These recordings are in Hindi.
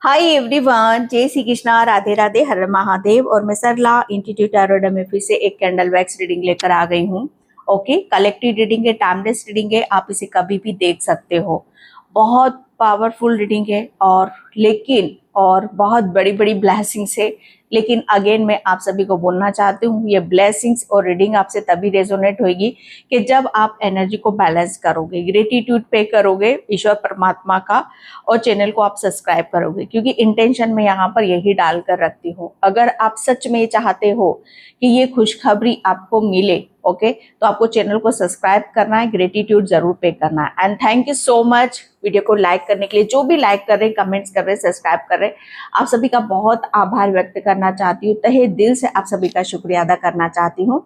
हाय एवरीवन, जय श्री कृष्णा, राधे राधे, हर हर महादेव। और मैं सरला इंस्टीट्यूट टैरोट में फिर से एक कैंडल वैक्स रीडिंग लेकर आ गई हूँ। ओके, कलेक्टिव रीडिंग है, टाइमलेस रीडिंग है, आप इसे कभी भी देख सकते हो। बहुत पावरफुल रीडिंग है और बहुत बड़ी बड़ी ब्लेसिंग्स है। लेकिन अगेन मैं आप सभी को बोलना चाहती हूँ, ये ब्लेसिंग्स और रीडिंग आपसे तभी रेजोनेट होगी कि जब आप एनर्जी को बैलेंस करोगे, ग्रेटिट्यूड पे करोगे ईश्वर परमात्मा का, और चैनल को आप सब्सक्राइब करोगे, क्योंकि इंटेंशन मैं यहाँ पर यही डालकर रखती हूँ। अगर आप सच में चाहते हो कि ये खुशखबरी आपको मिले, ओके, तो आपको चैनल को सब्सक्राइब करना है, ग्रेटिट्यूड जरूर पे करना है। And thank you so much video को लाइक करने के लिए। जो भी लाइक कर रहे हैं, कमेंट्स कर रहे हैं, सब्सक्राइब कर रहे हैं, आप सभी का बहुत आभार व्यक्त करना चाहती हूँ। तहे दिल से आप सभी का शुक्रिया अदा करना चाहती हूँ।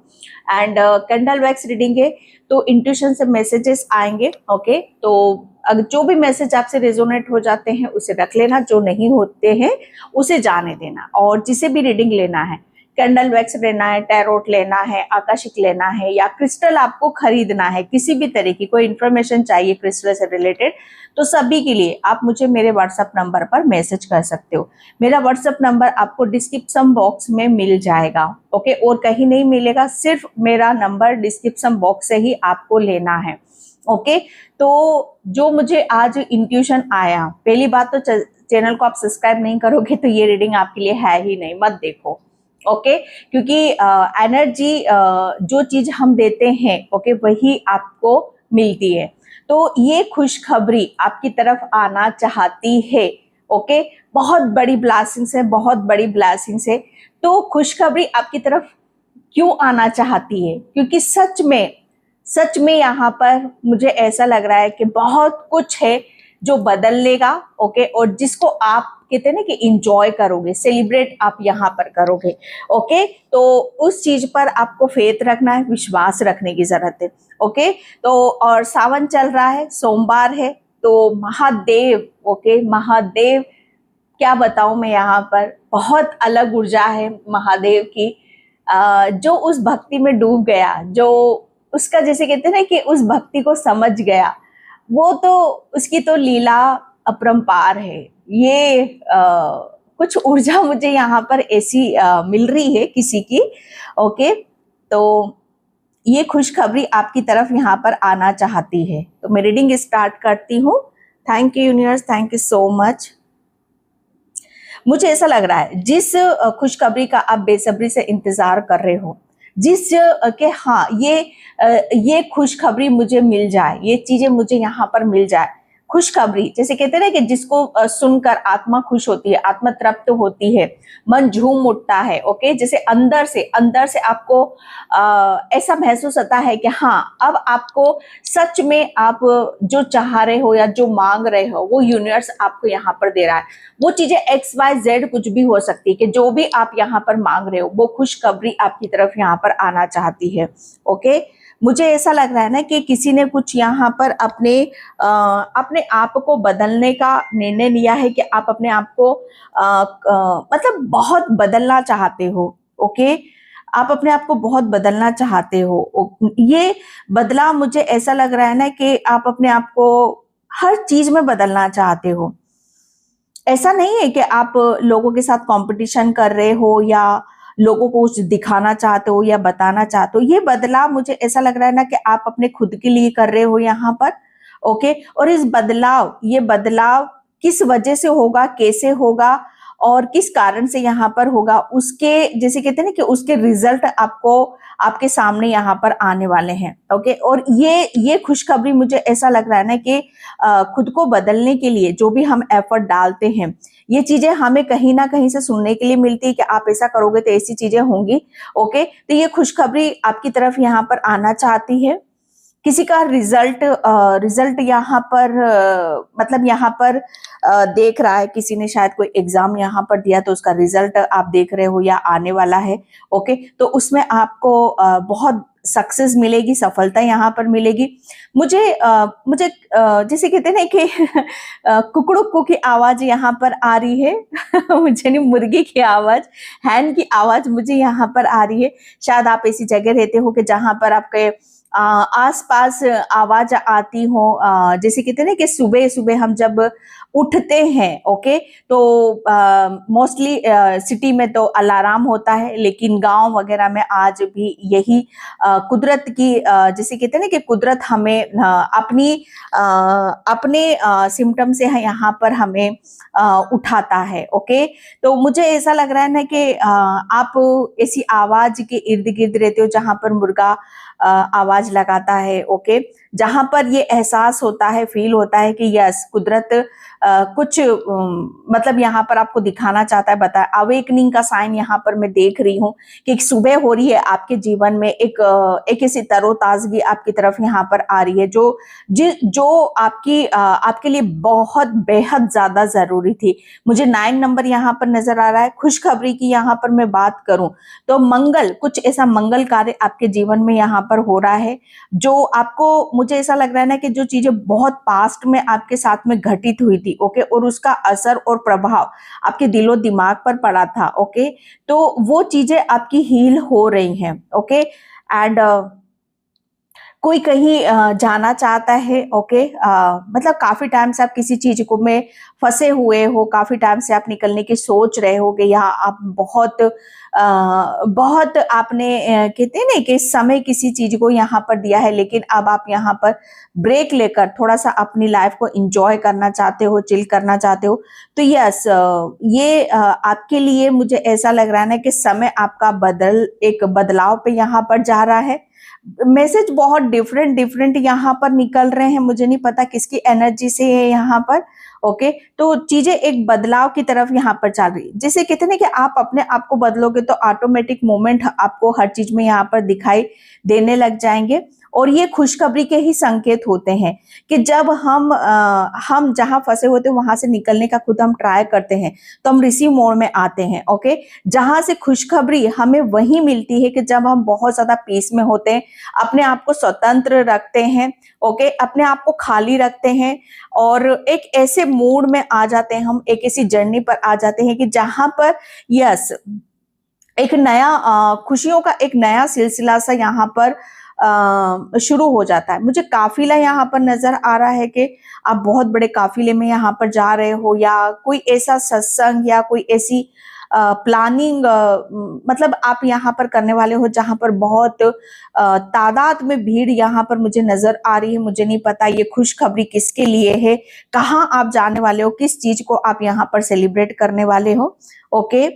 एंड कैंडल वैक्स रीडिंग है तो इंट्यूशन से मैसेजेस आएंगे। ओके, तो अगर जो भी मैसेज आपसे रेजोनेट हो जाते हैं उसे रख लेना, जो नहीं होते हैं उसे जाने देना। और जिसे भी रीडिंग लेना है, कैंडल वैक्स लेना है, टैरोट लेना है, आकाशिक लेना है, या क्रिस्टल आपको खरीदना है, किसी भी तरह की कोई इन्फॉर्मेशन चाहिए क्रिस्टल से रिलेटेड, तो सभी के लिए आप मुझे मेरे व्हाट्सएप नंबर पर मैसेज कर सकते हो। मेरा व्हाट्सएप नंबर आपको डिस्क्रिप्शन बॉक्स में मिल जाएगा। ओके, और कहीं नहीं मिलेगा, सिर्फ मेरा नंबर डिस्क्रिप्शन बॉक्स से ही आपको लेना है। ओके, तो जो मुझे आज इंट्यूशन आया, पहली बात तो चैनल को आप सब्सक्राइब नहीं करोगे तो ये रीडिंग आपके लिए है ही नहीं, मत देखो। ओके, क्योंकि एनर्जी जो चीज हम देते हैं, ओके, वही आपको मिलती है। तो ये खुशखबरी आपकी तरफ आना चाहती है। ओके, बहुत बड़ी ब्लेसिंग्स है, बहुत बड़ी ब्लेसिंग्स है। तो खुशखबरी आपकी तरफ क्यों आना चाहती है? क्योंकि सच में यहाँ पर मुझे ऐसा लग रहा है कि बहुत कुछ है जो बदल लेगा। ओके, और जिसको आप कहते हैं ना कि इंजॉय करोगे, सेलिब्रेट आप यहाँ पर करोगे। ओके, तो उस चीज पर आपको फेथ रखना है, विश्वास रखने की जरूरत है। ओके, तो और सावन चल रहा है, सोमवार है, तो महादेव, ओके, महादेव क्या बताऊं मैं, यहाँ पर बहुत अलग ऊर्जा है महादेव की। जो उस भक्ति में डूब गया, जो उसका जैसे कहते हैं ना कि उस भक्ति को समझ गया, वो तो उसकी तो लीला अपरंपार है। ये कुछ ऊर्जा मुझे यहाँ पर ऐसी मिल रही है किसी की। ओके, तो ये खुशखबरी आपकी तरफ यहाँ पर आना चाहती है। तो मैं रीडिंग स्टार्ट करती हूँ। Thank you universe, thank you so much. मुझे ऐसा लग रहा है जिस खुशखबरी का आप बेसब्री से इंतजार कर रहे हो, जिस के हाँ ये खुशखबरी मुझे मिल जाए, ये चीजें मुझे यहाँ पर मिल जाए, खुशखबरी जैसे कहते हैं ना कि जिसको सुनकर आत्मा खुश होती है, आत्मा तृप्त होती है, मन झूम उठता है। ओके, जैसे अंदर से आपको ऐसा महसूस होता है कि हाँ, अब आपको सच में आप जो चाह रहे हो या जो मांग रहे हो वो यूनिवर्स आपको यहाँ पर दे रहा है। वो चीजें XYZ कुछ भी हो सकती है कि जो भी आप यहाँ पर मांग रहे हो वो खुशखबरी आपकी तरफ यहाँ पर आना चाहती है। ओके, मुझे ऐसा लग रहा है ना कि किसी ने कुछ यहाँ पर अपने आप को बदलने का निर्णय लिया है कि आप अपने आप को मतलब बहुत बदलना चाहते हो। ओके, आप अपने आप को बहुत बदलना चाहते हो। ये बदलाव मुझे ऐसा लग रहा है ना कि आप अपने आप को हर चीज में बदलना चाहते हो। ऐसा नहीं है कि आप लोगों के साथ कंपटीशन कर रहे हो या लोगों को कुछ दिखाना चाहते हो या बताना चाहते हो। ये बदलाव मुझे ऐसा लग रहा है ना कि आप अपने खुद के लिए कर रहे हो यहाँ पर। ओके, और ये बदलाव किस वजह से होगा, कैसे होगा और किस कारण से यहाँ पर होगा, उसके जैसे कहते हैं ना कि उसके रिजल्ट आपको आपके सामने यहाँ पर आने वाले हैं। ओके, और ये खुशखबरी मुझे ऐसा लग रहा है ना कि खुद को बदलने के लिए जो भी हम एफर्ट डालते हैं, ये चीजें हमें कहीं ना कहीं से सुनने के लिए मिलती है कि आप ऐसा करोगे तो ऐसी चीजें होंगी। ओके, तो ये खुशखबरी आपकी तरफ यहाँ पर आना चाहती है। किसी का रिजल्ट यहाँ पर मतलब यहाँ पर देख रहा है, किसी ने शायद कोई एग्जाम यहाँ पर दिया तो उसका रिजल्ट आप देख रहे हो या आने वाला है। ओके, तो उसमें आपको बहुत सक्सेस मिलेगी, सफलता यहाँ पर मिलेगी। मुझे जैसे कहते हैं ना कि कुकड़ुक्कू की आवाज यहाँ पर आ रही है मुझे नहीं, मुर्गी की आवाज, हैन की आवाज मुझे यहाँ पर आ रही है। शायद आप ऐसी जगह रहते हो कि जहाँ पर आपके आसपास आवाज आती हो, जैसे कहते हैं ना कि सुबह सुबह हम जब उठते हैं, ओके, तो मोस्टली सिटी में तो अलार्म होता है, लेकिन गांव वगैरह में आज भी यही कुदरत की, जैसे कहते हैं ना कि कुदरत हमें अपने सिम्टम से यहाँ पर हमें उठाता है, ओके। तो मुझे ऐसा लग रहा है ना कि आप ऐसी आवाज के इर्द गिर्द रहते हो जहां पर मुर्गा आवाज लगाता है, ओके, जहां पर ये एहसास होता है, फील होता है कि यस कुदरत कुछ मतलब यहाँ पर आपको दिखाना चाहता है, बता अवेकनिंग का साइन यहाँ पर मैं देख रही हूँ कि एक सुबह हो रही है आपके जीवन में, एक ऐसी तरोताजगी आपकी तरफ यहाँ पर आ रही है जो आपके लिए बहुत बेहद ज्यादा जरूरी थी। मुझे 9 नंबर यहाँ पर नजर आ रहा है। खुशखबरी की यहाँ पर मैं बात करूं तो मंगल, कुछ ऐसा मंगल कार्य आपके जीवन में यहाँ पर हो रहा है जो आपको, मुझे ऐसा लग रहा है ना कि जो चीजें बहुत पास्ट में आपके साथ में घटित हुई थी, ओके, और उसका असर और प्रभाव आपके दिलो दिमाग पर पड़ा था, ओके, तो वो चीजें आपकी हील हो रही हैं, ओके। एंड कोई कहीं जाना चाहता है, ओके, मतलब काफी टाइम से आप किसी चीज को में फंसे हुए हो, काफी टाइम से आप निकलने की सोच रहे होगे, या आप बहुत आपने कहते हैं ना कि समय किसी चीज को यहाँ पर दिया है, लेकिन अब आप यहाँ पर ब्रेक लेकर थोड़ा सा अपनी लाइफ को एंजॉय करना चाहते हो, चिल करना चाहते हो। तो यस, ये आपके लिए मुझे ऐसा लग रहा है ना कि समय आपका एक बदलाव पे यहाँ पर जा रहा है। मैसेज बहुत डिफरेंट डिफरेंट यहाँ पर निकल रहे हैं, मुझे नहीं पता किसकी एनर्जी से है यहाँ पर, ओके। तो चीजें एक बदलाव की तरफ यहाँ पर चल रही है। जैसे कहते हैं ना कि आप अपने आप को बदलोगे तो ऑटोमेटिक मोमेंट आपको हर चीज में यहाँ पर दिखाई देने लग जाएंगे, और ये खुशखबरी के ही संकेत होते हैं कि जब हम जहां फंसे होते हैं वहां से निकलने का खुद हम ट्राई करते हैं तो हम रिसीव मोड में आते हैं, ओके। जहां से खुशखबरी हमें वही मिलती है कि जब हम बहुत ज्यादा पीस में होते हैं, अपने आप को स्वतंत्र रखते हैं, ओके, अपने आप को खाली रखते हैं, और एक ऐसे मूड में आ जाते हैं, हम एक ऐसी जर्नी पर आ जाते हैं कि जहां पर यस एक नया खुशियों का एक नया सिलसिला सा यहाँ पर शुरू हो जाता है। मुझे काफिला यहाँ पर नजर आ रहा है कि आप बहुत बड़े काफिले में यहाँ पर जा रहे हो, या कोई ऐसा सत्संग या कोई ऐसी प्लानिंग मतलब आप यहाँ पर करने वाले हो जहां पर बहुत तादाद में भीड़ यहाँ पर मुझे नजर आ रही है। मुझे नहीं पता ये खुशखबरी किसके लिए है, कहाँ आप जाने वाले हो, किस चीज को आप यहाँ पर सेलिब्रेट करने वाले हो, ओके।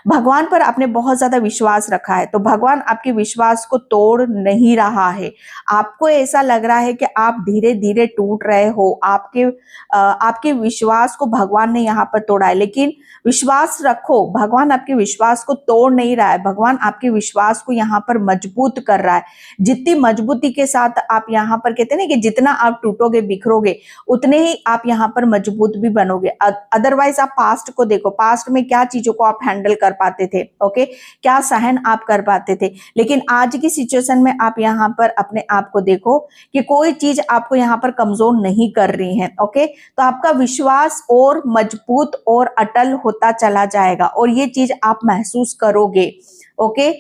भगवान पर आपने बहुत ज्यादा विश्वास रखा है, तो भगवान आपके विश्वास को तोड़ नहीं रहा है। आपको ऐसा लग रहा है कि आप धीरे धीरे टूट रहे हो, आपके विश्वास को भगवान ने यहाँ पर तोड़ा है, लेकिन विश्वास रखो, भगवान आपके विश्वास को तोड़ नहीं रहा है, भगवान आपके विश्वास को यहाँ पर मजबूत कर रहा है। जितनी मजबूती के साथ आप यहाँ पर कहते हैं ना कि जितना आप टूटोगे बिखरोगे उतने ही आप यहाँ पर मजबूत भी बनोगे। अदरवाइज आप पास्ट को देखो, पास्ट में क्या चीजों को आप हैंडल कर पाते थे, ओके, क्या सहन आप कर पाते थे, लेकिन आज की सिचुएशन में आप यहाँ पर अपने आप को देखो कि कोई चीज आपको यहाँ पर कमजोर नहीं कर रही है, ओके। तो आपका विश्वास और मजबूत और अटल होता चला जाएगा, और ये चीज आप महसूस करोगे, ओके।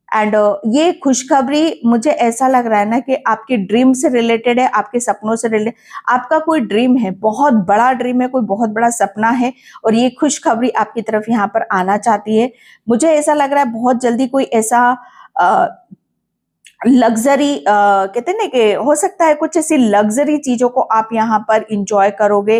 एंड ये खुशखबरी मुझे ऐसा लग रहा है ना कि आपके ड्रीम से रिलेटेड है, आपके सपनों से रिलेटेड। आपका कोई ड्रीम है, बहुत बड़ा ड्रीम है, कोई बहुत बड़ा सपना है, और ये खुशखबरी आपकी तरफ यहाँ पर आना चाहती है। मुझे ऐसा लग रहा है बहुत जल्दी कोई ऐसा लग्जरी कहते हैं ना कि हो सकता है कुछ ऐसी लग्जरी चीजों को आप यहाँ पर इंजॉय करोगे,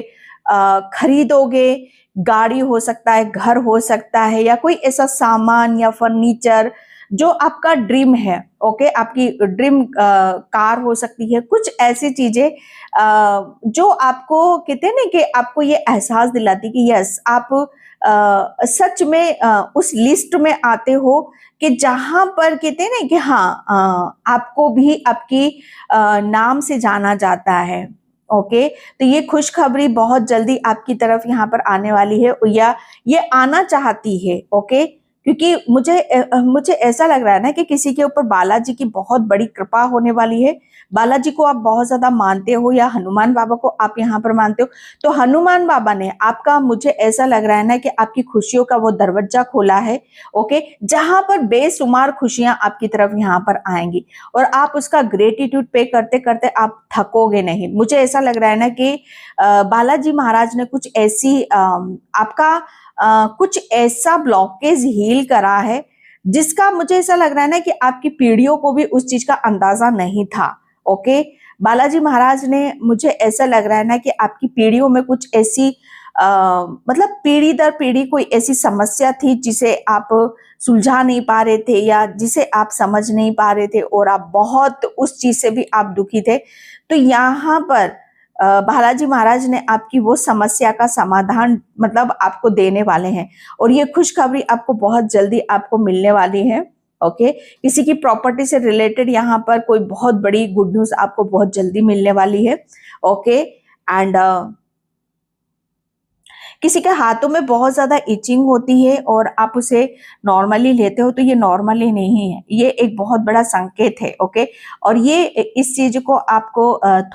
खरीदोगे। गाड़ी हो सकता है, घर हो सकता है, या कोई ऐसा सामान या फर्नीचर जो आपका ड्रीम है, ओके, आपकी ड्रीम कार हो सकती है, कुछ ऐसी चीजें जो आपको कहते हैं ना कि आपको ये एहसास दिलाती कि यस आप सच में उस लिस्ट में आते हो कि जहां पर कहते हैं ना कि हाँ आपको भी आपकी नाम से जाना जाता है, ओके। तो ये खुशखबरी बहुत जल्दी आपकी तरफ यहाँ पर आने वाली है, या ये आना चाहती है, ओके। क्योंकि मुझे ऐसा लग रहा है ना कि किसी के ऊपर बालाजी की बहुत बड़ी कृपा होने वाली है। बालाजी को आप बहुत ज्यादा मानते हो या हनुमान बाबा को आप यहाँ पर मानते हो, तो हनुमान बाबा ने आपका, मुझे ऐसा लग रहा है ना कि आपकी खुशियों का वो दरवाजा खोला है। ओके, जहां पर बेशुमार खुशियां आपकी तरफ यहाँ पर आएंगी और आप उसका ग्रेटिट्यूड पे करते करते आप थकोगे नहीं। मुझे ऐसा लग रहा है ना कि बालाजी महाराज ने कुछ ऐसी आपका कुछ ऐसा ब्लॉकेज हील करा है जिसका मुझे ऐसा लग रहा है ना कि आपकी पीढ़ियों को भी उस चीज का अंदाजा नहीं था। ओके, बालाजी महाराज ने, मुझे ऐसा लग रहा है ना कि आपकी पीढ़ियों में कुछ ऐसी मतलब पीढ़ी दर पीढ़ी कोई ऐसी समस्या थी जिसे आप सुलझा नहीं पा रहे थे या जिसे आप समझ नहीं पा रहे थे और आप बहुत उस चीज से भी आप दुखी थे। तो यहाँ पर बालाजी महाराज ने आपकी वो समस्या का समाधान मतलब आपको देने वाले हैं और ये खुशखबरी आपको बहुत जल्दी आपको मिलने वाली है। ओके, किसी की प्रॉपर्टी से रिलेटेड यहाँ पर कोई बहुत बड़ी गुड न्यूज आपको बहुत जल्दी मिलने वाली है। ओके, एंड किसी के हाथों में बहुत ज्यादा इचिंग होती है और आप उसे नॉर्मली लेते हो, तो ये नॉर्मली नहीं है, ये एक बहुत बड़ा संकेत है। ओके, और ये इस चीज को आपको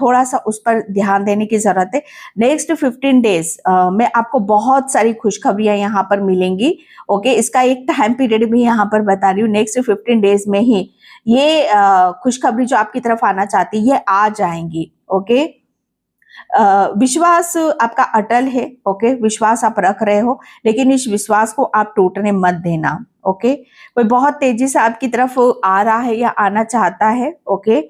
थोड़ा सा उस पर ध्यान देने की जरूरत है। नेक्स्ट 15 डेज में आपको बहुत सारी खुशखबरियां यहाँ पर मिलेंगी। ओके, इसका एक टाइम पीरियड भी यहाँ पर बता रही हूँ, नेक्स्ट 15 डेज में ही ये खुशखबरी जो आपकी तरफ आना चाहती है ये आ जाएंगी। ओके, विश्वास आपका अटल है। ओके, विश्वास आप रख रहे हो, लेकिन इस विश्वास को आप टूटने मत देना। ओके, कोई बहुत तेजी से आपकी तरफ आ रहा है या आना चाहता है। ओके,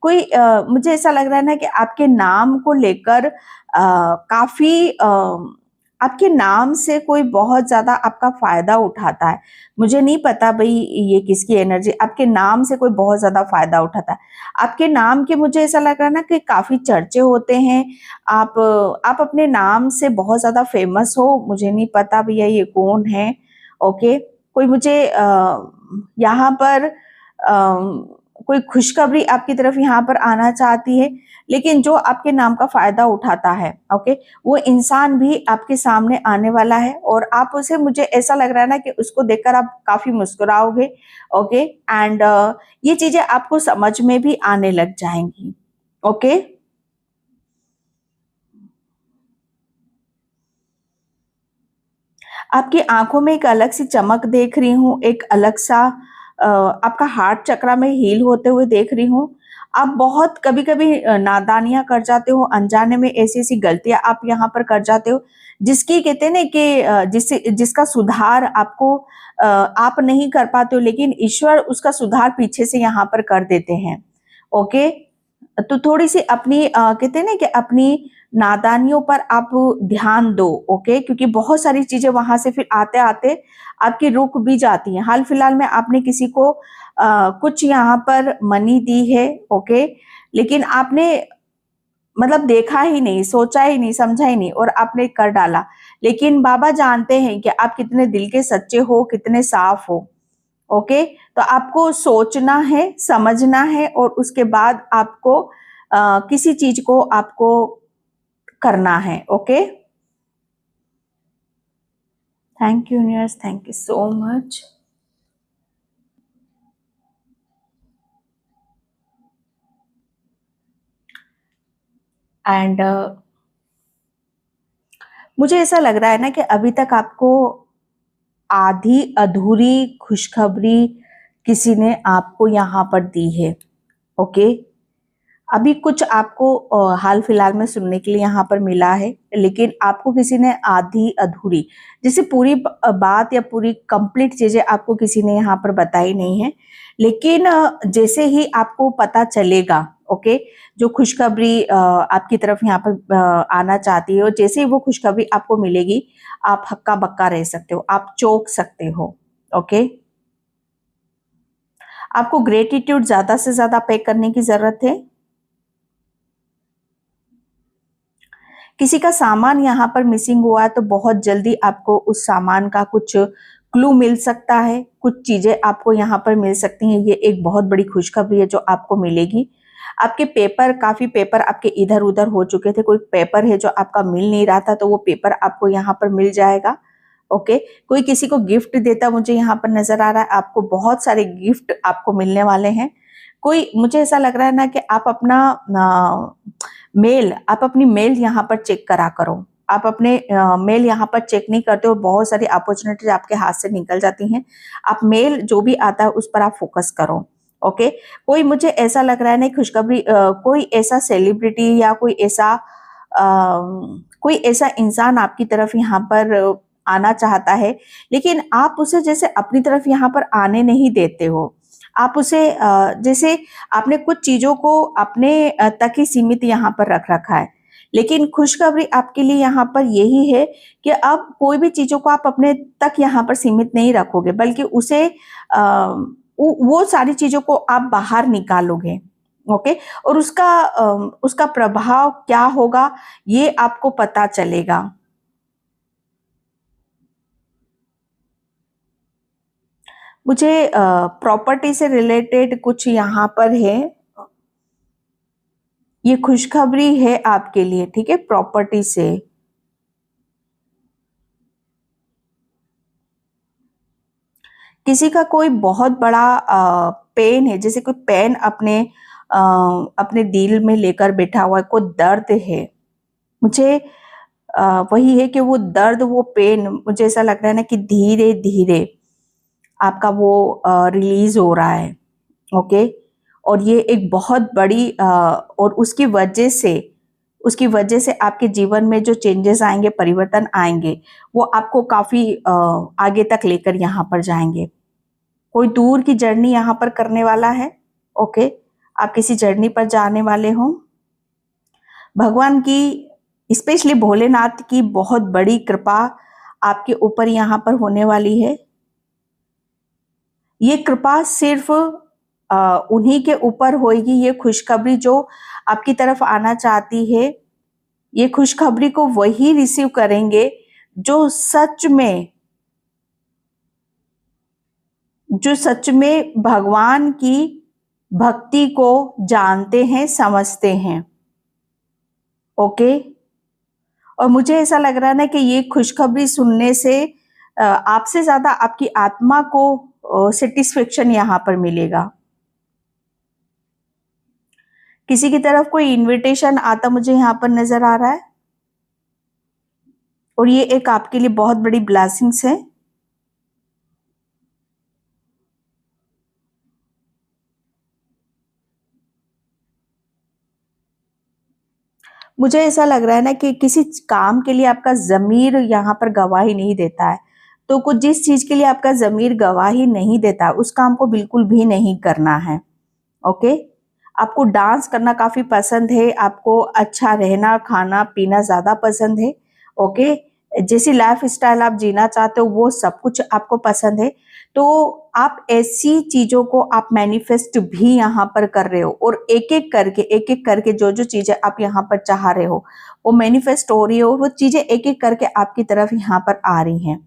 कोई मुझे ऐसा लग रहा है ना कि आपके नाम को लेकर काफी आपके नाम से कोई बहुत ज्यादा आपका फायदा उठाता है। मुझे नहीं पता भाई ये किसकी एनर्जी, आपके नाम से कोई बहुत ज्यादा फायदा उठाता है। आपके नाम के, मुझे ऐसा लग रहा है ना कि काफी चर्चे होते हैं। आप अपने नाम से बहुत ज्यादा फेमस हो। मुझे नहीं पता भैया ये कौन है। ओके, कोई मुझे यहाँ पर कोई खुशखबरी आपकी तरफ यहाँ पर आना चाहती है, लेकिन जो आपके नाम का फायदा उठाता है, ओके, वो इंसान भी आपके सामने आने वाला है और आप उसे, मुझे ऐसा लग रहा है ना कि उसको देखकर आप काफी मुस्कुराओगे। ओके, एंड ये चीजें आपको समझ में भी आने लग जाएंगी। ओके, आपकी आंखों में एक अलग सी चमक देख रही हूँ, एक अलग सा आपका हार्ट चक्रा में हील होते हुए देख रही हूँ। आप बहुत कभी कभी नादानियां कर जाते हो, अनजाने में ऐसी ऐसी गलतियां आप यहाँ पर कर जाते हो जिसकी कहते हैं ना कि जिसका सुधार आपको आप नहीं कर पाते हो, लेकिन ईश्वर उसका सुधार पीछे से यहाँ पर कर देते हैं। ओके, तो थोड़ी सी अपनी कहते हैं ना कि अपनी नादानियों पर आप ध्यान दो। ओके, क्योंकि बहुत सारी चीजें वहां से फिर आते आते आपकी रुक भी जाती हैं। हाल फिलहाल में आपने किसी को कुछ यहाँ पर मनी दी है। ओके, लेकिन आपने मतलब देखा ही नहीं, सोचा ही नहीं, समझा ही नहीं और आपने कर डाला। लेकिन बाबा जानते हैं कि आप कितने दिल के सच्चे हो, कितने साफ हो। ओके, तो आपको सोचना है, समझना है और उसके बाद आपको किसी चीज को आपको करना है। Okay, thank you universe, thank you so much. And मुझे ऐसा लग रहा है ना कि अभी तक आपको आधी अधूरी खुशखबरी किसी ने आपको यहाँ पर दी है। ओके, अभी कुछ आपको हाल फिलहाल में सुनने के लिए यहाँ पर मिला है, लेकिन आपको किसी ने आधी अधूरी, जैसे पूरी बात या पूरी कंप्लीट चीजें आपको किसी ने यहाँ पर बताई नहीं है। लेकिन जैसे ही आपको पता चलेगा, ओके, जो खुशखबरी आपकी तरफ यहाँ पर आना चाहती है और जैसे ही वो खुशखबरी आपको मिलेगी, आप हक्का बक्का रह सकते हो, आप चौंक सकते हो। ओके, आपको ग्रेटिट्यूड ज्यादा से ज्यादा पे करने की जरूरत है। किसी का सामान यहाँ पर मिसिंग हुआ है तो बहुत जल्दी आपको उस सामान का कुछ क्लू मिल सकता है, कुछ चीजें आपको यहाँ पर मिल सकती हैं। ये एक बहुत बड़ी खुशखबरी है जो आपको मिलेगी। आपके पेपर, काफी पेपर आपके इधर उधर हो चुके थे, कोई पेपर है जो आपका मिल नहीं रहा था, तो वो पेपर आपको यहाँ पर मिल जाएगा। ओके, कोई किसी को गिफ्ट देता मुझे यहाँ पर नजर आ रहा है, आपको बहुत सारे गिफ्ट आपको मिलने वाले हैं। कोई मुझे ऐसा लग रहा है ना कि आप अपना मेल, आप अपनी मेल यहाँ पर चेक करा करो। आप अपने मेल यहाँ पर चेक नहीं करते हो, बहुत सारी अपॉर्चुनिटीज आपके हाथ से निकल जाती हैं। आप मेल जो भी आता है उस पर आप फोकस करो। ओके, कोई मुझे ऐसा लग रहा है ना खुशखबरी, कोई ऐसा सेलिब्रिटी या कोई ऐसा इंसान आपकी तरफ यहाँ पर आना चाहता है, लेकिन आप उसे जैसे अपनी तरफ यहाँ पर आने नहीं देते हो। आप उसे जैसे आपने कुछ चीजों को अपने तक ही सीमित यहाँ पर रख रखा है। लेकिन खुशखबरी आपके लिए यहाँ पर यही है कि अब कोई भी चीजों को आप अपने तक यहाँ पर सीमित नहीं रखोगे, बल्कि उसे वो सारी चीजों को आप बाहर निकालोगे। ओके, और उसका प्रभाव क्या होगा ये आपको पता चलेगा। मुझे प्रॉपर्टी से रिलेटेड कुछ यहाँ पर है, ये खुशखबरी है आपके लिए, ठीक है, प्रॉपर्टी से। किसी का कोई बहुत बड़ा पेन है, जैसे कोई पेन अपने दिल में लेकर बैठा हुआ है, कोई दर्द है। मुझे वही है कि वो दर्द, वो पेन, मुझे ऐसा लग रहा है ना कि धीरे धीरे आपका वो रिलीज हो रहा है। ओके, और ये एक बहुत बड़ी और उसकी वजह से आपके जीवन में जो चेंजेस आएंगे, परिवर्तन आएंगे, वो आपको काफी आगे तक लेकर यहाँ पर जाएंगे। कोई दूर की जर्नी यहाँ पर करने वाला है। ओके, आप किसी जर्नी पर जाने वाले हो। भगवान की, स्पेशली भोलेनाथ की बहुत बड़ी कृपा आपके ऊपर यहाँ पर होने वाली है। ये कृपा सिर्फ उन्हीं के ऊपर होगी। ये खुशखबरी जो आपकी तरफ आना चाहती है, ये खुशखबरी को वही रिसीव करेंगे जो सच में भगवान की भक्ति को जानते हैं, समझते हैं। ओके, और मुझे ऐसा लग रहा है ना कि ये खुशखबरी सुनने से आपसे ज्यादा आपकी आत्मा को सेटिस्फेक्शन यहाँ पर मिलेगा। किसी की तरफ कोई इनविटेशन आता मुझे यहाँ पर नजर आ रहा है, और ये एक आपके लिए बहुत बड़ी ब्लेसिंग्स है। मुझे ऐसा लग रहा है ना कि किसी काम के लिए आपका जमीर यहाँ पर गवाही नहीं देता है, तो कुछ जिस चीज के लिए आपका जमीर गवाही नहीं देता, उस काम को बिल्कुल भी नहीं करना है। ओके, आपको डांस करना काफी पसंद है, आपको अच्छा रहना, खाना पीना ज्यादा पसंद है। ओके, जैसी लाइफ स्टाइल आप जीना चाहते हो वो सब कुछ आपको पसंद है। तो आप ऐसी चीजों को आप मैनिफेस्ट भी यहाँ पर कर रहे हो, और एक एक करके जो जो चीजें आप यहाँ पर चाह रहे हो वो मैनिफेस्ट हो रही है, और वो चीजें एक एक करके आपकी तरफ यहाँ पर आ रही हैं।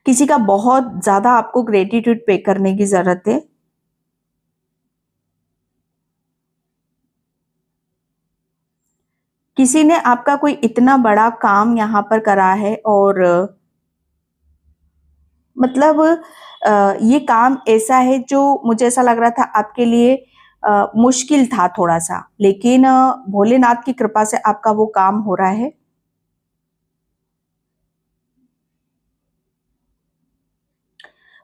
किसी का बहुत ज्यादा आपको ग्रेटिट्यूड पे करने की जरूरत है। किसी ने आपका कोई इतना बड़ा काम यहाँ पर करा है, और मतलब ये काम ऐसा है जो मुझे ऐसा लग रहा था आपके लिए मुश्किल था थोड़ा सा, लेकिन भोलेनाथ की कृपा से आपका वो काम हो रहा है।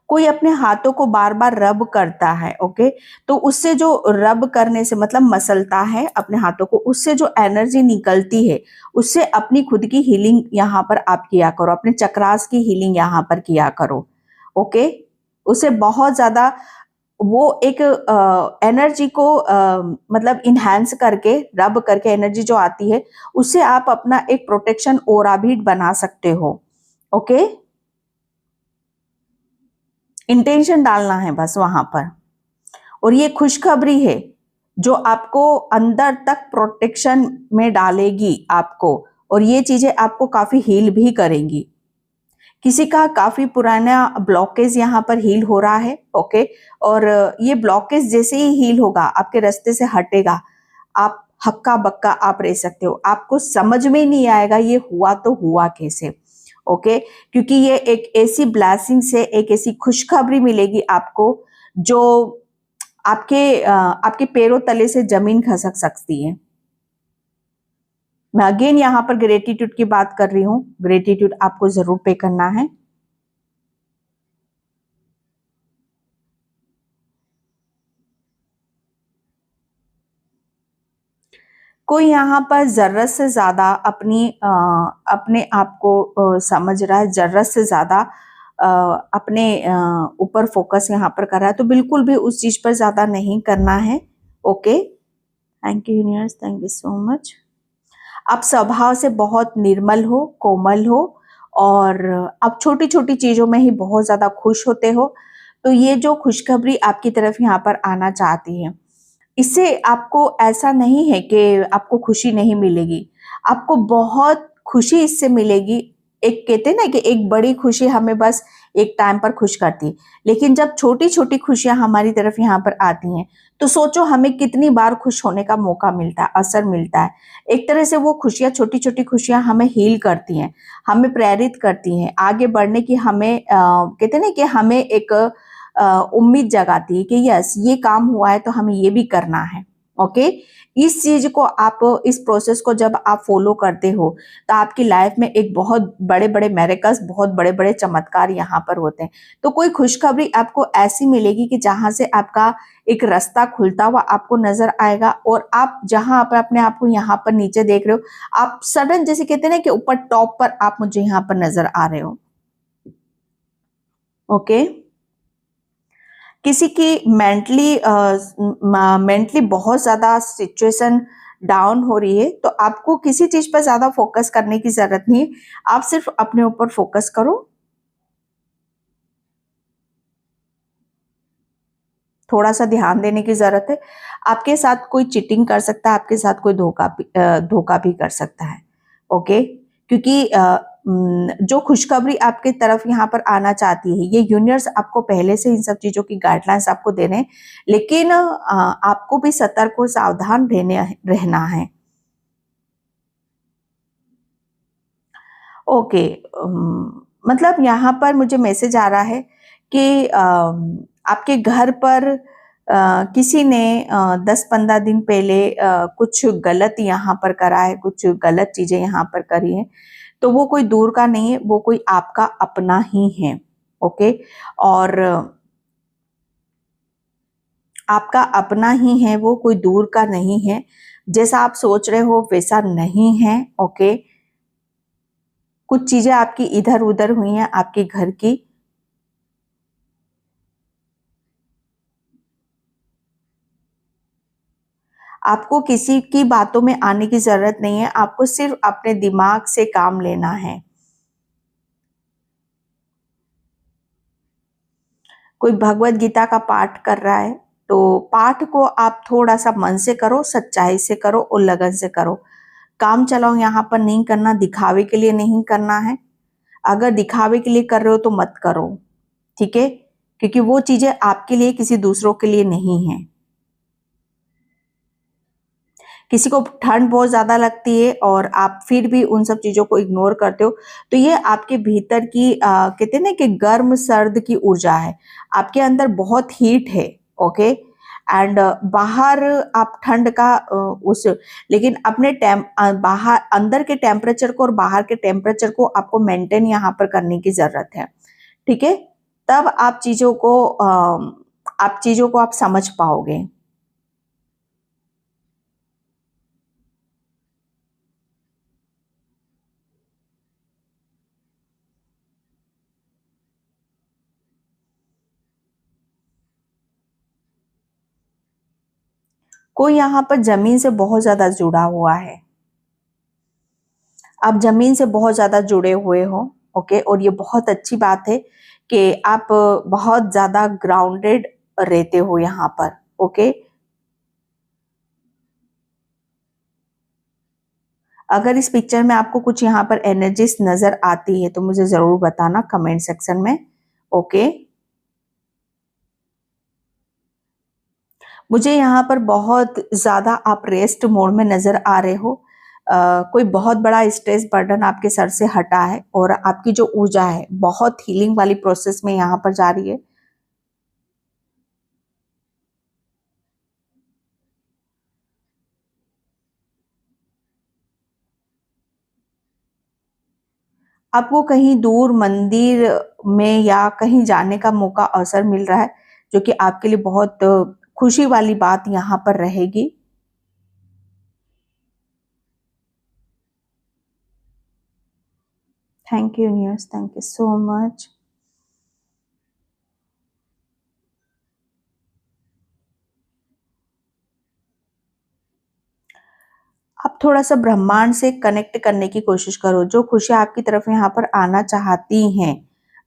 कोई अपने हाथों को बार बार रब करता है। ओके, तो उससे जो रब करने से मतलब मसलता है अपने हाथों को, उससे जो एनर्जी निकलती है, उससे अपनी खुद की हीलिंग यहाँ पर आप किया करो, अपने चक्रास की हीलिंग यहाँ पर किया करो। ओके, उसे बहुत ज्यादा वो एक एनर्जी को मतलब इनहेंस करके, रब करके एनर्जी जो आती है, उससे आप अपना एक प्रोटेक्शन ओरा भी बना सकते हो। ओके, इंटेंशन डालना है बस वहां पर, और ये खुशखबरी है जो आपको अंदर तक प्रोटेक्शन में डालेगी आपको, और ये चीजें आपको काफी हील भी करेंगी। किसी का काफी पुराना ब्लॉकेज यहाँ पर हील हो रहा है। ओके, और ये ब्लॉकेज जैसे ही हील होगा, आपके रास्ते से हटेगा, आप हक्का बक्का आप रह सकते हो। आपको समझ में नहीं आएगा ये हुआ तो हुआ कैसे। ओके, क्योंकि ये एक ऐसी ब्लेसिंग से, एक ऐसी खुशखबरी मिलेगी आपको जो आपके पैरों तले से जमीन खसक सकती है। मैं अगेन यहाँ पर ग्रेटिट्यूड की बात कर रही हूँ, ग्रेटिट्यूड आपको जरूर पे करना है। कोई यहाँ पर जरूरत से ज्यादा अपने आप को समझ रहा है, जरूरत से ज्यादा अपने ऊपर फोकस यहाँ पर कर रहा है, तो बिल्कुल भी उस चीज पर ज्यादा नहीं करना है। Okay, thank you universe, thank you so much. आप स्वभाव से बहुत निर्मल हो, कोमल हो, और आप छोटी छोटी चीजों में ही बहुत ज्यादा खुश होते हो। तो ये जो खुशखबरी आपकी तरफ यहाँ पर आना चाहती है, इससे आपको ऐसा नहीं है कि आपको खुशी नहीं मिलेगी, आपको बहुत खुशी इससे मिलेगी। एक कहते हैं ना कि एक बड़ी खुशी हमें बस एक टाइम पर खुश करती है, लेकिन जब छोटी छोटी खुशियां हमारी तरफ यहाँ पर आती हैं, तो सोचो हमें कितनी बार खुश होने का मौका मिलता है, अवसर मिलता है। एक तरह से वो खुशियां, छोटी छोटी खुशियां हमें हील करती हैं, हमें प्रेरित करती हैं आगे बढ़ने की। हमें कहते हैं ना कि हमें एक उम्मीद जगाती है कि यस, ये काम हुआ है तो हमें ये भी करना है। ओके, इस चीज को आप, इस प्रोसेस को जब आप फॉलो करते हो, तो आपकी लाइफ में एक बहुत बड़े बड़े मेरेकल्स, बहुत बड़े बड़े चमत्कार यहाँ पर होते हैं। तो कोई खुशखबरी आपको ऐसी मिलेगी कि जहां से आपका एक रास्ता खुलता हुआ आपको नजर आएगा, और आप जहां पर अपने आप को यहाँ पर नीचे देख रहे हो, आप सडन जैसे कहते हैं ना कि ऊपर टॉप पर आप मुझे यहाँ पर नजर आ रहे हो। ओके, किसी की मेंटली बहुत ज्यादा सिचुएशन डाउन हो रही है, तो आपको किसी चीज पर ज्यादा फोकस करने की जरूरत नहीं है, आप सिर्फ अपने ऊपर फोकस करो। थोड़ा सा ध्यान देने की जरूरत है। आपके साथ कोई चीटिंग कर सकता है, आपके साथ कोई धोखा भी कर सकता है। ओके, क्योंकि जो खुशखबरी आपके तरफ यहाँ पर आना चाहती है, ये यूनिवर्स आपको पहले से इन सब चीजों की गाइडलाइंस आपको दे रहे हैं, लेकिन आपको भी सतर्क और सावधान रहना है। ओके, मतलब यहाँ पर मुझे मैसेज आ रहा है कि आपके घर पर किसी ने 10-15 दिन पहले कुछ गलत यहाँ पर करा है, कुछ गलत चीजें यहाँ पर करी हैं। तो वो कोई दूर का नहीं है, वो कोई आपका अपना ही है। ओके, और आपका अपना ही है, वो कोई दूर का नहीं है। जैसा आप सोच रहे हो वैसा नहीं है। ओके, कुछ चीजें आपकी इधर उधर हुई हैं आपके घर की। आपको किसी की बातों में आने की जरूरत नहीं है, आपको सिर्फ अपने दिमाग से काम लेना है। कोई भगवत गीता का पाठ कर रहा है, तो पाठ को आप थोड़ा सा मन से करो, सच्चाई से करो और लगन से करो। काम चलाओ यहाँ पर नहीं करना, दिखावे के लिए नहीं करना है। अगर दिखावे के लिए कर रहे हो तो मत करो, ठीक है, क्योंकि वो चीजें आपके लिए, किसी दूसरों के लिए नहीं है। किसी को ठंड बहुत ज्यादा लगती है और आप फिर भी उन सब चीजों को इग्नोर करते हो, तो ये आपके भीतर की कहते हैं ना कि गर्म सर्द की ऊर्जा है, आपके अंदर बहुत हीट है। ओके, एंड बाहर आप ठंड का उस, लेकिन अपने बाहर अंदर के टेम्परेचर को और बाहर के टेम्परेचर को आपको मेंटेन यहाँ पर करने की जरूरत है, ठीक है। तब आप चीजों को आप समझ पाओगे। कोई यहाँ पर जमीन से बहुत ज्यादा जुड़ा हुआ है, आप जमीन से बहुत ज्यादा जुड़े हुए हो। ओके, और ये बहुत अच्छी बात है कि आप बहुत ज्यादा ग्राउंडेड रहते हो यहाँ पर। ओके, अगर इस पिक्चर में आपको कुछ यहाँ पर एनर्जीज नजर आती है तो मुझे जरूर बताना कमेंट सेक्शन में। ओके, मुझे यहाँ पर बहुत ज्यादा आप रेस्ट मोड में नजर आ रहे हो। कोई बहुत बड़ा स्ट्रेस बर्डन आपके सर से हटा है, और आपकी जो ऊर्जा है बहुत हीलिंग वाली प्रोसेस में यहाँ पर जा रही है। आपको कहीं दूर मंदिर में या कहीं जाने का मौका अवसर मिल रहा है, जो कि आपके लिए बहुत खुशी वाली बात यहाँ पर रहेगी। Thank you universe, thank you so much. आप थोड़ा सा ब्रह्मांड से कनेक्ट करने की कोशिश करो। जो खुशियाँ आपकी तरफ यहाँ पर आना चाहती हैं,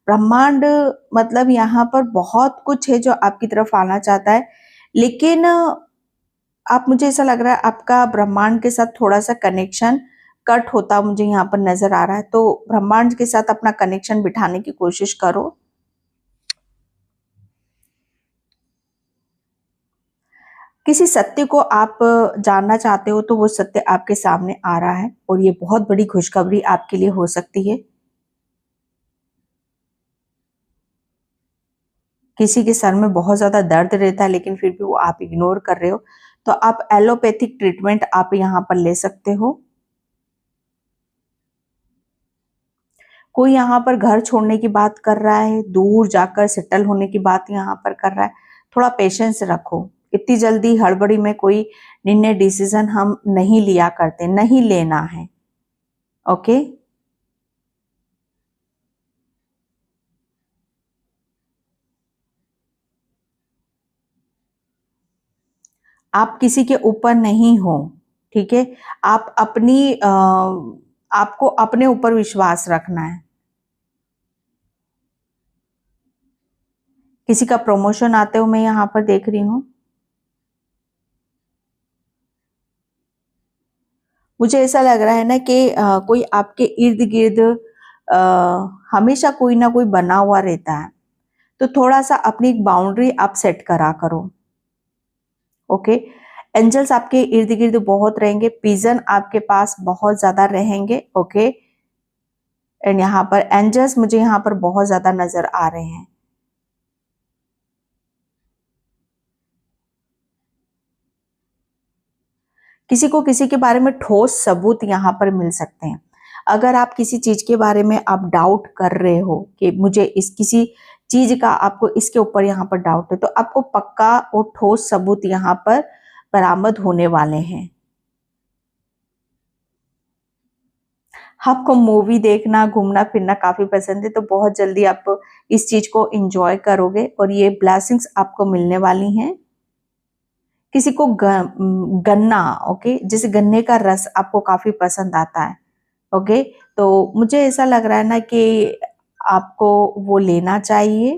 ब्रह्मांड मतलब यहाँ पर बहुत कुछ है जो आपकी तरफ आना चाहता है, लेकिन आप, मुझे ऐसा लग रहा है आपका ब्रह्मांड के साथ थोड़ा सा कनेक्शन कट होता मुझे यहाँ पर नजर आ रहा है। तो ब्रह्मांड के साथ अपना कनेक्शन बिठाने की कोशिश करो। किसी सत्य को आप जानना चाहते हो तो वो सत्य आपके सामने आ रहा है, और ये बहुत बड़ी खुशखबरी आपके लिए हो सकती है। किसी के सर में बहुत ज्यादा दर्द रहता है, लेकिन फिर भी वो आप इग्नोर कर रहे हो, तो आप एलोपैथिक ट्रीटमेंट आप यहाँ पर ले सकते हो। कोई यहाँ पर घर छोड़ने की बात कर रहा है, दूर जाकर सेटल होने की बात यहाँ पर कर रहा है। थोड़ा पेशेंस रखो। इतनी जल्दी हड़बड़ी में कोई निर्णय, डिसीजन हम नहीं लिया करते, नहीं लेना है। ओके, आप किसी के ऊपर नहीं हो, ठीक है। आप अपनी आपको अपने ऊपर विश्वास रखना है। किसी का प्रमोशन आते हुए मैं यहाँ पर देख रही हूँ। मुझे ऐसा लग रहा है ना कि कोई आपके इर्द गिर्द हमेशा कोई ना कोई बना हुआ रहता है, तो थोड़ा सा अपनी एक बाउंड्री आप सेट करा करो। ओके, एंजल्स आपके इर्द गिर्द बहुत रहेंगे, पिजन आपके पास बहुत ज्यादा रहेंगे। ओके, एंड यहाँ पर एंजल्स मुझे यहाँ पर बहुत ज्यादा नजर आ रहे हैं। किसी को किसी के बारे में ठोस सबूत यहाँ पर मिल सकते हैं। अगर आप किसी चीज के बारे में आप डाउट कर रहे हो कि मुझे इस किसी चीज का, आपको इसके ऊपर यहाँ पर डाउट है, तो आपको पक्का और ठोस सबूत यहाँ पर बरामद होने वाले हैं। आपको मूवी देखना, घूमना फिरना काफी पसंद है, तो बहुत जल्दी आप इस चीज को एंजॉय करोगे और ये ब्लेसिंग्स आपको मिलने वाली हैं। किसी को गन्ना, ओके, जैसे गन्ने का रस आपको काफी पसंद आता है। ओके, तो मुझे ऐसा लग रहा है ना कि आपको वो लेना चाहिए,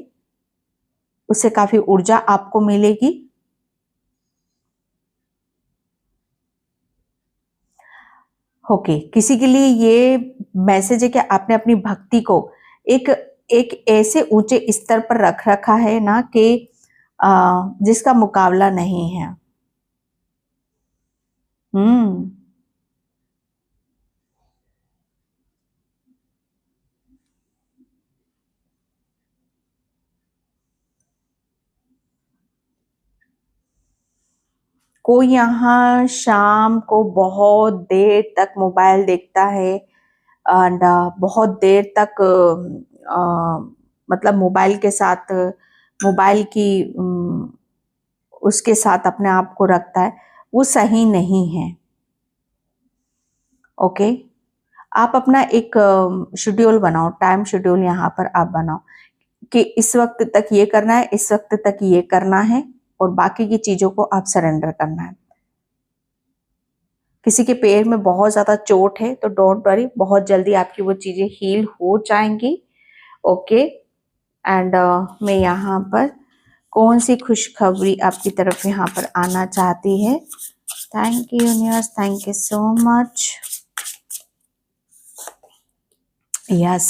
उससे काफी ऊर्जा आपको मिलेगी। ओके, किसी के लिए ये मैसेज है कि आपने अपनी भक्ति को एक एक ऐसे ऊंचे स्तर पर रख रखा है ना कि जिसका मुकाबला नहीं है। हम्म, कोई यहाँ शाम को बहुत देर तक मोबाइल देखता है, एंड बहुत देर तक मतलब मोबाइल के साथ, मोबाइल की उसके साथ अपने आप को रखता है, वो सही नहीं है। ओके, आप अपना एक शेड्यूल बनाओ, टाइम शेड्यूल यहाँ पर आप बनाओ कि इस वक्त तक ये करना है, इस वक्त तक ये करना है, और बाकी की चीजों को आप सरेंडर करना है। किसी के पैर में बहुत ज्यादा चोट है तो डोंट वरी, बहुत जल्दी आपकी वो चीजें हील हो जाएंगी। ओके, एंड मैं यहाँ पर कौन सी खुशखबरी आपकी तरफ यहाँ पर आना चाहती है। Thank you universe, thank you so much. Yes,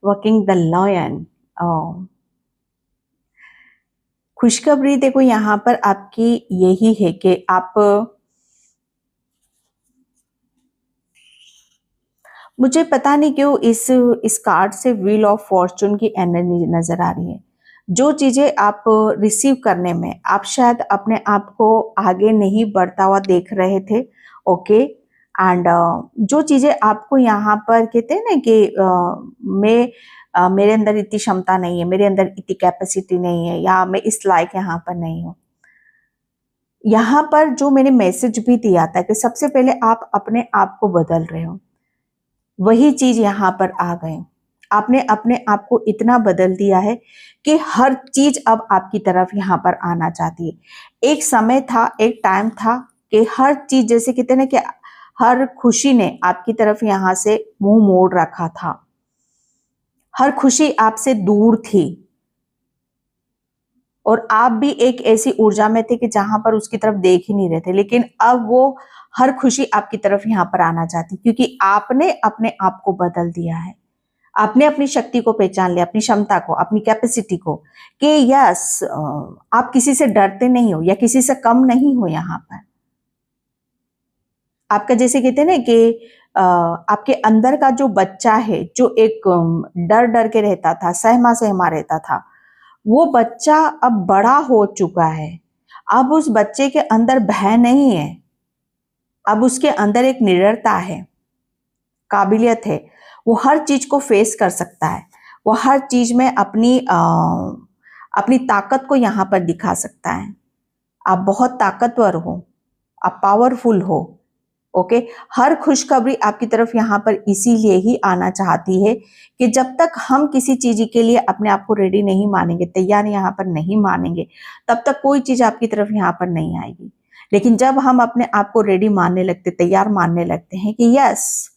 working the lion. खुशखबरी देखो यहाँ पर आपकी यही है कि आप, मुझे पता नहीं क्यों इस कार्ड से व्हील ऑफ फॉर्चून की एनर्जी नजर आ रही है। जो चीजें आप रिसीव करने में आप शायद अपने आप को आगे नहीं बढ़ता हुआ देख रहे थे, ओके, एंड जो चीजें आपको यहाँ पर कहते हैं ना कि मेरे अंदर इतनी क्षमता नहीं है, मेरे अंदर इतनी कैपेसिटी नहीं है, या मैं इस लायक यहाँ पर नहीं हूँ, यहाँ पर जो मैंने मैसेज भी दिया था कि सबसे पहले आप अपने आप को बदल रहे हो, वही चीज यहाँ पर आ गए। आपने अपने आप को इतना बदल दिया है कि हर चीज अब आपकी तरफ यहाँ पर आना चाहती है। एक समय था, एक टाइम था कि हर चीज, जैसे कहते हैं ना कि हर खुशी ने आपकी तरफ यहाँ से मुंह मोड़ रखा था, हर खुशी आपसे दूर थी, और आप भी एक ऐसी ऊर्जा में थे कि जहां पर उसकी तरफ देख ही नहीं रहे थे। लेकिन अब वो हर खुशी आपकी तरफ यहाँ पर आना चाहती, क्योंकि आपने अपने आप को बदल दिया है। आपने अपनी शक्ति को पहचान लिया, अपनी क्षमता को, अपनी कैपेसिटी को, कि यस, आप किसी से डरते नहीं हो या किसी से कम नहीं हो। यहाँ पर आपका, जैसे कहते हैं ना कि आपके अंदर का जो बच्चा है, जो एक डर डर के रहता था, सहमा सहमा रहता था, वो बच्चा अब बड़ा हो चुका है। अब उस बच्चे के अंदर भय नहीं है, अब उसके अंदर एक निडरता है, काबिलियत है। वो हर चीज को फेस कर सकता है, वो हर चीज में अपनी ताकत को यहाँ पर दिखा सकता है। आप बहुत ताकतवर हो, आप पावरफुल हो। ओके, हर खुशखबरी आपकी तरफ यहाँ पर इसीलिए ही आना चाहती है कि जब तक हम किसी चीज के लिए अपने आप को रेडी नहीं मानेंगे, तैयार यहाँ पर नहीं मानेंगे, तब तक कोई चीज आपकी तरफ यहाँ पर नहीं आएगी। लेकिन जब हम अपने आप को रेडी मानने लगते, तैयार मानने लगते हैं कि यस,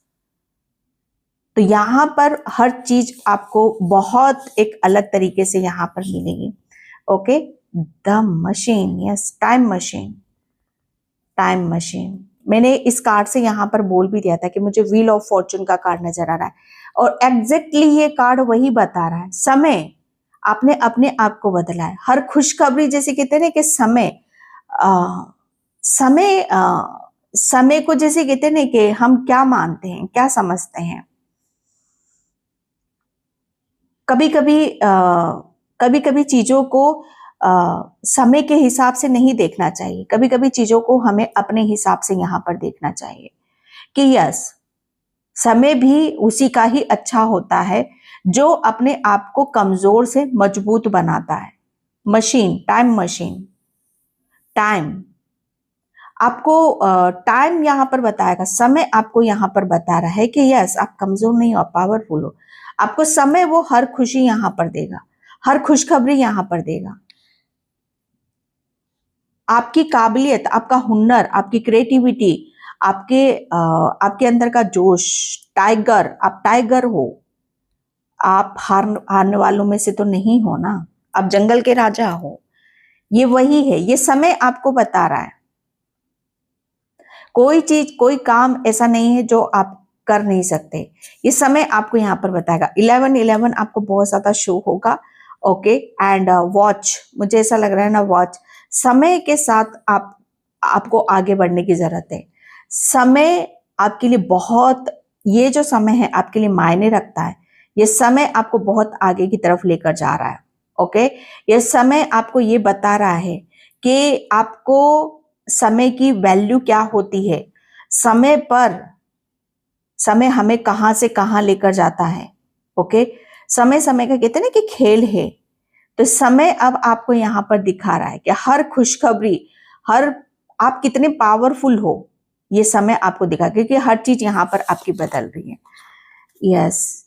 तो यहाँ पर हर चीज आपको बहुत एक अलग तरीके से यहाँ पर मिलेगी। Okay, the machine, yes, time machine, time machine. मैंने इस कार्ड से यहाँ पर बोल भी दिया था कि मुझे व्हील ऑफ फॉर्चून का कार्ड नजर आ रहा है, और एग्जैक्टली ये कार्ड वही बता रहा है। समय, आपने अपने आप को बदला है। हर खुशखबरी, जैसे कहते हैं ना कि समय को, जैसे कहते हैं ना कि हम क्या मानते हैं, क्या समझते हैं। कभी कभी चीजों को समय के हिसाब से नहीं देखना चाहिए, कभी कभी चीजों को हमें अपने हिसाब से यहाँ पर देखना चाहिए कि यस, समय भी उसी का ही अच्छा होता है जो अपने आप को कमजोर से मजबूत बनाता है। मशीन, टाइम मशीन, टाइम आपको टाइम यहाँ पर बताएगा, समय आपको यहाँ पर बता रहा है कि यस, आप कमजोर नहीं हो, आप पावरफुल हो। आपको समय वो हर खुशी यहाँ पर देगा, हर खुशखबरी यहाँ पर देगा। आपकी काबिलियत, आपका हुनर, आपकी क्रिएटिविटी, आपके अंदर का जोश, टाइगर, आप टाइगर हो। आप हारने वालों में से तो नहीं हो ना, आप जंगल के राजा हो। ये वही है, ये समय आपको बता रहा है। कोई चीज, कोई काम ऐसा नहीं है जो आप कर नहीं सकते, ये समय आपको यहाँ पर बताएगा। 11-11 आपको बहुत ज्यादा शो होगा। ओके, एंड वॉच, मुझे ऐसा लग रहा है ना, वॉच, समय के साथ आपको आगे बढ़ने की जरूरत है। समय आपके लिए बहुत, ये जो समय है आपके लिए मायने रखता है। ये समय आपको बहुत आगे की तरफ लेकर जा रहा है। ओके, ये समय आपको ये बता रहा है कि आपको समय की वैल्यू क्या होती है, समय हमें कहां से कहां लेकर जाता है। ओके, समय का कहते हैं ना कि खेल है। तो समय अब आपको यहाँ पर दिखा रहा है कि हर खुशखबरी, आप कितने पावरफुल हो, ये समय आपको दिखा, क्योंकि हर चीज यहाँ पर आपकी बदल रही है। यस,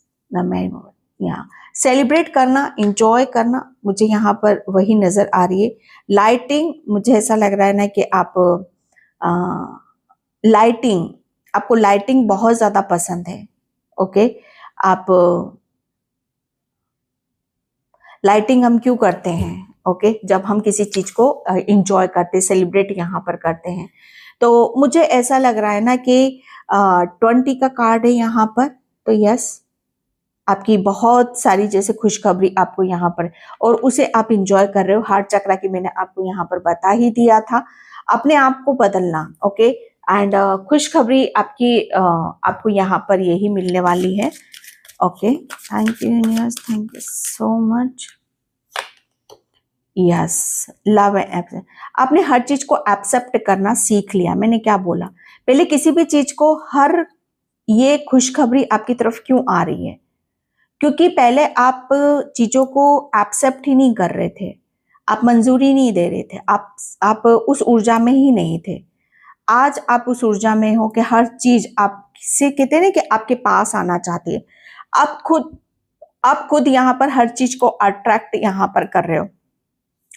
यहाँ सेलिब्रेट करना, इंजॉय करना, मुझे यहाँ पर वही नजर आ रही है। लाइटिंग, मुझे ऐसा लग रहा है ना कि आपको लाइटिंग बहुत ज्यादा पसंद है। ओके, आप लाइटिंग हम क्यों करते हैं? ओके, जब हम किसी चीज को इंजॉय करते, सेलिब्रेट यहाँ पर करते हैं। तो मुझे ऐसा लग रहा है ना कि 20 का कार्ड है यहाँ पर। तो यस, आपकी बहुत सारी जैसे खुशखबरी आपको यहाँ पर, और उसे आप इंजॉय कर रहे हो। हार्ट चक्रा की मैंने आपको यहाँ पर बता ही दिया था, अपने आप को बदलना। ओके, एंड खुशखबरी आपको यहाँ पर यही मिलने वाली है। Okay, thank you universe, thank you so much. Yes, love and accept. आपने हर चीज को एक्सेप्ट करना सीख लिया। मैंने क्या बोला, पहले किसी भी चीज को हर, ये खुशखबरी आपकी तरफ क्यों आ रही है? क्योंकि पहले आप चीजों को एक्सेप्ट ही नहीं कर रहे थे, आप मंजूरी नहीं दे रहे थे, आप उस ऊर्जा में ही नहीं थे। आज आप उस ऊर्जा में हो कि हर चीज आपसे, कहते हैं ना कि आपके पास आना चाहती है। आप खुद यहाँ पर हर चीज को अट्रैक्ट यहाँ पर कर रहे हो।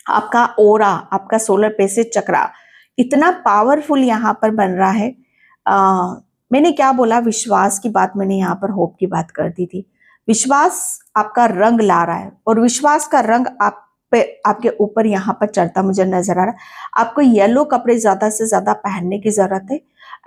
आपका ओरा, आपका सोलर प्लेक्सस चक्रा इतना पावरफुल यहाँ पर बन रहा है। मैंने क्या बोला, विश्वास की बात, मैंने यहाँ पर होप की बात कर दी थी। विश्वास आपका रंग ला रहा है और विश्वास का रंग आप पे, आपके ऊपर यहाँ पर चढ़ता मुझे नजर आ रहा है। आपको येलो कपड़े ज्यादा से ज्यादा पहनने की जरूरत है।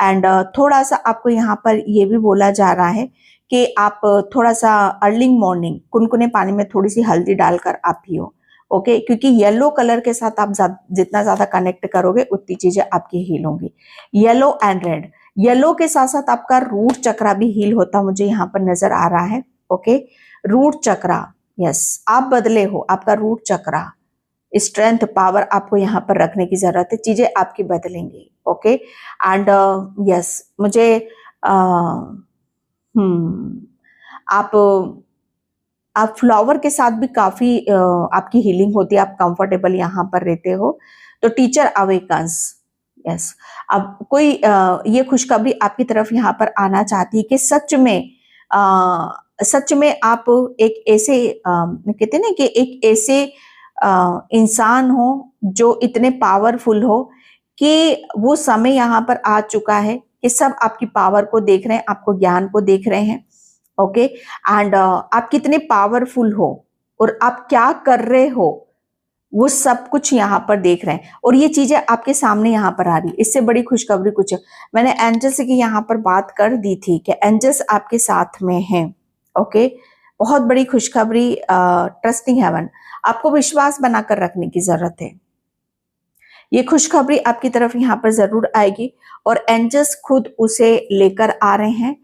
एंड थोड़ा सा आपको यहाँ पर ये भी बोला जा रहा है कि आप थोड़ा सा अर्ली मॉर्निंग कुनकुने पानी में थोड़ी सी हल्दी डालकर आप पियो। ओके, क्योंकि येलो कलर के साथ आप जितना ज्यादा कनेक्ट करोगे उतनी चीजें आपकी हील होंगी। येलो एंड रेड, येलो के साथ साथ आपका रूट चक्रा भी हील होता मुझे यहाँ पर नजर आ रहा है। ओके, रूट चक्रा, यस, आप बदले हो, आपका रूट चक्रा, स्ट्रेंथ, पावर आपको यहाँ पर रखने की जरूरत है, चीजें आपकी बदलेंगी। ओके, एंड यस, मुझे आप फ्लावर के साथ भी काफी आपकी हीलिंग होती है, आप कंफर्टेबल यहाँ पर रहते हो। तो टीचर अवेकन्स, यस, अब कोई ये खुशखबरी आपकी तरफ यहाँ पर आना चाहती है कि सच में आप एक ऐसे कहते हैं ना कि एक ऐसे इंसान हो जो इतने पावरफुल हो कि वो समय यहाँ पर आ चुका है कि सब आपकी पावर को देख रहे हैं, आपको ज्ञान को देख रहे हैं। ओके, एंड आप कितने पावरफुल हो और आप क्या कर रहे हो वो सब कुछ यहाँ पर देख रहे हैं और ये चीजें आपके सामने यहाँ पर आ रही। इससे बड़ी खुशखबरी कुछ, मैंने एंजल्स की यहाँ पर बात कर दी थी कि एंजल्स आपके साथ में हैं। ओके, बहुत बड़ी खुशखबरी, ट्रस्टिंग हेवन, आपको विश्वास बनाकर रखने की जरूरत है। ये खुशखबरी आपकी तरफ यहाँ पर जरूर आएगी और एंजल्स खुद उसे लेकर आ रहे हैं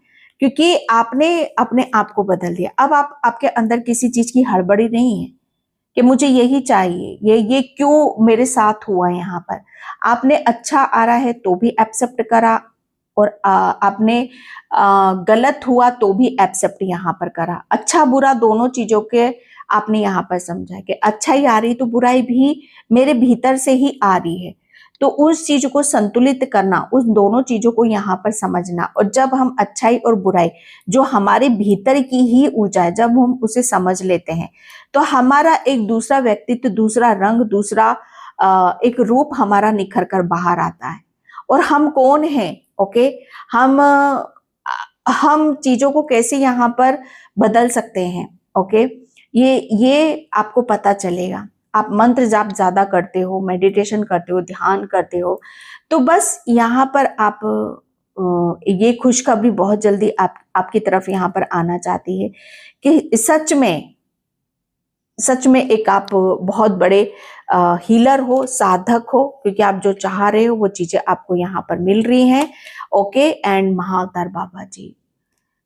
क्योंकि आपने अपने आप को बदल दिया। अब आपके अंदर किसी चीज की हड़बड़ी नहीं है कि मुझे यही चाहिए, ये क्यों मेरे साथ हुआ है। यहाँ पर आपने अच्छा आ रहा है तो भी एक्सेप्ट करा और आपने गलत हुआ तो भी एक्सेप्ट यहाँ पर करा। अच्छा बुरा दोनों चीजों के आपने यहाँ पर समझा कि अच्छाई आ रही तो बुराई भी मेरे भीतर से ही आ रही है। तो उस चीज को संतुलित करना, उस दोनों चीजों को यहाँ पर समझना, और जब हम अच्छाई और बुराई जो हमारे भीतर की ही ऊर्जा है, जब हम उसे समझ लेते हैं तो हमारा एक दूसरा व्यक्तित्व, दूसरा रंग, दूसरा एक रूप हमारा निखर कर बाहर आता है। और हम कौन हैं? ओके, हम चीजों को कैसे यहाँ पर बदल सकते हैं। ओके, ये आपको पता चलेगा। आप मंत्र जाप ज्यादा करते हो, मेडिटेशन करते हो, ध्यान करते हो, तो बस यहाँ पर आप ये खुशखबरी बहुत जल्दी आपकी तरफ यहाँ पर आना चाहती है कि सच में एक आप बहुत बड़े हीलर हो, साधक हो, क्योंकि आप जो चाह रहे हो वो चीजें आपको यहाँ पर मिल रही हैं। ओके, एंड महाअवतार बाबा जी,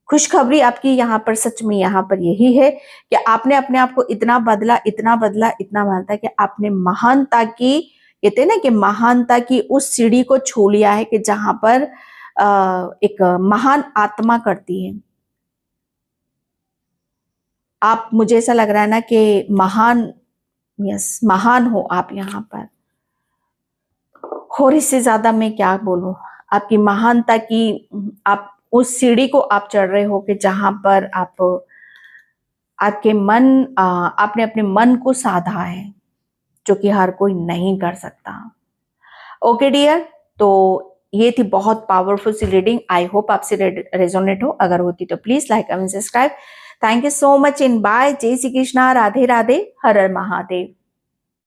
खुशखबरी आपकी यहाँ पर सच में यहाँ पर यही है कि आपने अपने आप को इतना बदला, इतना बदला, इतना बदला कि आपने महानता की, कहते हैं ना कि महानता की उस सीढ़ी को छू लिया है कि जहां पर एक महान आत्मा करती है। आप, मुझे ऐसा लग रहा है ना कि महान, यस, महान हो आप यहाँ पर। और इससे ज्यादा मैं क्या बोलूं, आपकी महानता की, आप उस सीढ़ी को आप चढ़ रहे हो कि जहां पर आपके मन, आपने अपने मन को साधा है जो कि हर कोई नहीं कर सकता। ओके डियर, तो ये थी बहुत पावरफुल सी रीडिंग। आई होप आपसे रेजोनेट हो, अगर होती तो please like, comment, subscribe. Thank you so much and bye. Jai Shri Krishna, Radhe Radhe, her her Mahadev.